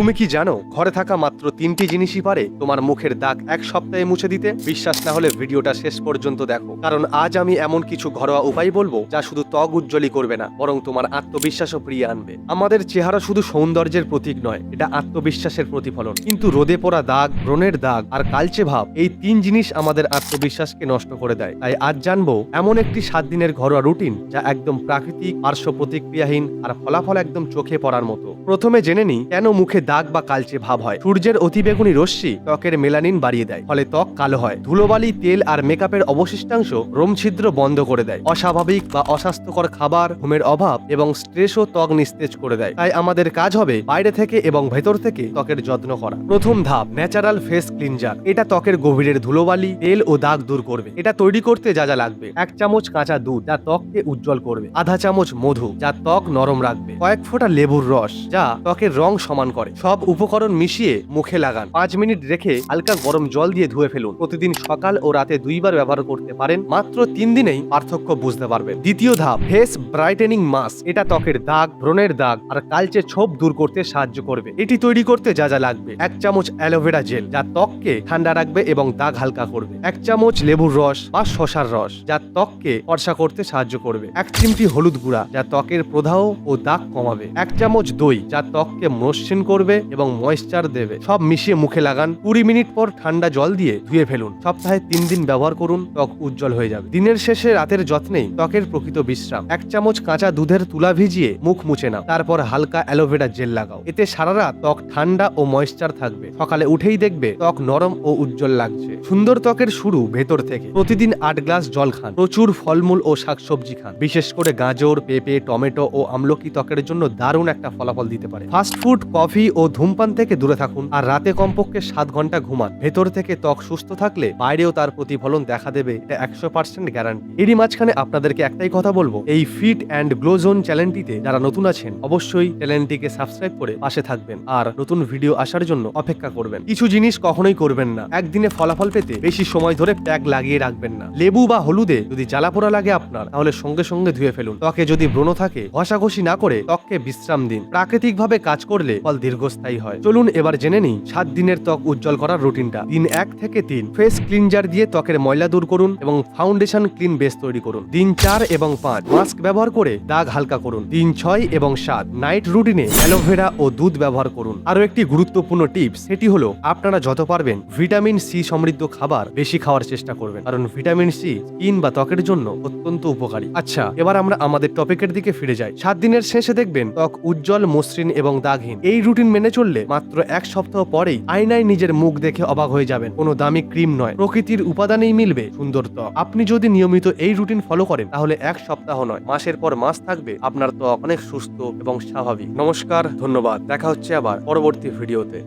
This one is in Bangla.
তুমি কি জানো ঘরে থাকা মাত্র 3টি জিনিসই পারে তোমার মুখের দাগ এক সপ্তাহে মুছে দিতে? বিশ্বাস না হলে ভিডিওটা শেষ পর্যন্ত দেখো, কারণ আজ আমি এমন কিছু ঘরোয়া উপায় বলবো যা শুধু ত্বক উজ্জ্বলই করবে না, বরং তোমার আত্মবিশ্বাসও ফিরিয়ে আনবে। আমাদের চেহারা শুধু সৌন্দর্যের প্রতীক নয়, এটা আত্মবিশ্বাসের প্রতিফলন। কিন্তু রোদে পড়া দাগ, ব্রণের দাগ আর কালচে ভাব, এই 3 জিনিস আমাদের আত্মবিশ্বাসকে নষ্ট করে দেয়। তাই আজ জানবো এমন একটি 7 দিনের ঘরোয়া রুটিন যা একদম প্রাকৃতিক, পার্শ্ব প্রতিক্রিয়াহীন আর ফলাফল একদম চোখে পড়ার মতো। প্রথমে জেনে নিই কেন মুখে দাগ বা কালচে ভাব হয়। সূর্যের অতিবেগুনি রশ্মি ত্বকের মেলানিন বাড়িয়ে দেয়, ফলে ত্বক কালো হয়। ধুলোবালি, তেল আর মেকআপের অবশিষ্টাংশ রোমছিদ্র বন্ধ করে দেয়। অস্বাভাবিক বা অস্বাস্থ্যকর খাবার, ঘুমের অভাব এবং স্ট্রেসও ত্বক নিস্তেজ করে দেয়। তাই আমাদের কাজ হবে বাইরে থেকে এবং ভেতর থেকে ত্বকের যত্ন করা। প্রথম ধাপ, ন্যাচারাল ফেস ক্লিনজার। এটা ত্বকের গভীরের ধুলোবালি, তেল ও দাগ দূর করবে। এটা তৈরি করতে যা যা লাগবে: 1 চামচ কাঁচা দুধ, যা ত্বককে উজ্জ্বল করবে; আধা চামচ মধু, যা ত্বক নরম রাখবে; কয়েক ফোঁটা লেবুর রস, যা ত্বকের রং সমান করে। সব উপকরণ মিশিয়ে মুখে লাগান। 5 মিনিট রেখে হালকা গরম জল দিয়ে ধুয়ে ফেলুন। প্রতিদিন সকাল ও রাতে 2 বার ব্যবহার করতে পারেন। মাত্র 3 দিনেই পার্থক্য বুঝতে পারবেন। দ্বিতীয় ধাপ, ফেস ব্রাইটেনিং মাস্ক। এটা ত্বকের দাগ, ব্রণের দাগ আর কালচে ছোপ দূর করতে সাহায্য করবে। এটি তৈরি করতে যা যা লাগবে: 1 চামচ অ্যালোভেরা জেল, যা ত্বককে ঠান্ডা রাখবে এবং দাগ হালকা করবে; 1 চামচ লেবুর রস বা শসার রস, যা ত্বককে ফর্সা করতে সাহায্য করবে; 1 চিমটি হলুদ গুঁড়া, যা ত্বকের প্রদাহ ও দাগ কমাবে; 1 চামচ দই, যা ত্বককে মসৃণ করবে এবং ময়েশ্চার দেবে। সব মিশিয়ে মুখে লাগান। 20 মিনিট পর ঠান্ডা জল দিয়ে ধুয়ে ফেলুন। সপ্তাহে 3 দিন ব্যবহার করুন, ত্বক উজ্জ্বল হয়ে যাবে। দিনের শেষে রাতের যত্নেই ত্বকের প্রকৃত বিশ্রাম। 1 চামচ কাঁচা দুধের তুলা ভিজিয়ে মুখ মুছে নাও, তারপর হালকা অ্যালোভেরা জেল লাগাও। এতে সারা রাত ত্বক ঠান্ডা ও ময়েশ্চার থাকবে। সকালে উঠেই দেখবে ত্বক নরম ও উজ্জ্বল লাগছে। সুন্দর ত্বকের শুরু ভেতর থেকে। প্রতিদিন 8 গ্লাস জল খান। প্রচুর ফলমূল ও শাকসবজি খান। বিশেষ করে গাজর, পেঁপে, টমেটো ও আমলকি ত্বকের জন্য দারুণ একটা ফলাফল দিতে পারে। ফাস্ট ফুড, কফি ও ধূমপান থেকে দূরে থাকুন আর রাতে কমপক্ষে 7 ঘন্টা ঘুমান। ভেতর থেকে ত্বক সুস্থ থাকলে বাইরেও তার প্রতিফলন দেখা দেবে, এটা 100% গ্যারান্টি। এরই মাঝখানে আপনাদেরকে একটাই কথা বলবো, এই ফিট অ্যান্ড গ্লো জোন চ্যানেলটিতে যারা নতুন আছেন অবশ্যই চ্যানেলটিকে সাবস্ক্রাইব করে পাশে থাকবেন আর নতুন ভিডিও আসার জন্য অপেক্ষা করবেন। কিছু জিনিস কখনোই করবেন না, একদিনে ফলাফল পেতে বেশি সময় ধরে প্যাক লাগিয়ে রাখবেন না। লেবু বা হলুদে যদি জ্বালাপোড়া লাগে আপনার, তাহলে সঙ্গে সঙ্গে ধুয়ে ফেলুন। ত্বকে যদি ব্রণ থাকে, ঘষাঘষি না করে ত্বককে বিশ্রাম দিন। প্রাকৃতিকভাবে কাজ করলে ফল দীর্ঘস্থায়ী হয়। চলুন এবার জেনে নিই 7 দিনের ত্বক উজ্জ্বল করার রুটিনটা। দিন 1 থেকে 3, ফেস ক্লিনজার দিয়ে ত্বকের ময়লা দূর করুন এবং ফাউন্ডেশন ক্লিন বেস তৈরি করুন। দিন 4 এবং 5, মাস্ক ব্যবহার করে দাগ হালকা করুন। দিন 6 এবং 7, নাইট রুটিনে অ্যালোভেরা ও দুধ ব্যবহার করুন। আরো একটি গুরুত্বপূর্ণ টিপস, সেটি হলো আপনারা যত পারবেন ভিটামিন সি সমৃদ্ধ খাবার বেশি খাওয়ার চেষ্টা করবেন, কারণ ভিটামিন সি স্কিন বা ত্বকের জন্য অত্যন্ত উপকারী। আচ্ছা, এবার আমরা আমাদের টপিকের দিকে ফিরে যাই। 7 দিনের শেষে দেখবেন ত্বক উজ্জ্বল, মসৃণ এবং দাগহীন। এই রুটিন মেনে চললে মাত্র 1 সপ্তাহ পরেই আয়নায় নিজের মুখ দেখে অবাক হয়ে যাবেন। কোনো দামি ক্রিম নয়, প্রকৃতির উপাদানেই মিলবে সুন্দর ত্বক। আপনি যদি নিয়মিত এই রুটিন ফলো করেন, তাহলে 1 সপ্তাহ নয়, মাসের পর মাস থাকবে আপনার ত্বক অনেক সুস্থ এবং স্বাভাবিক। নমস্কার, ধন্যবাদ। দেখা হচ্ছে আবার পরবর্তী ভিডিওতে।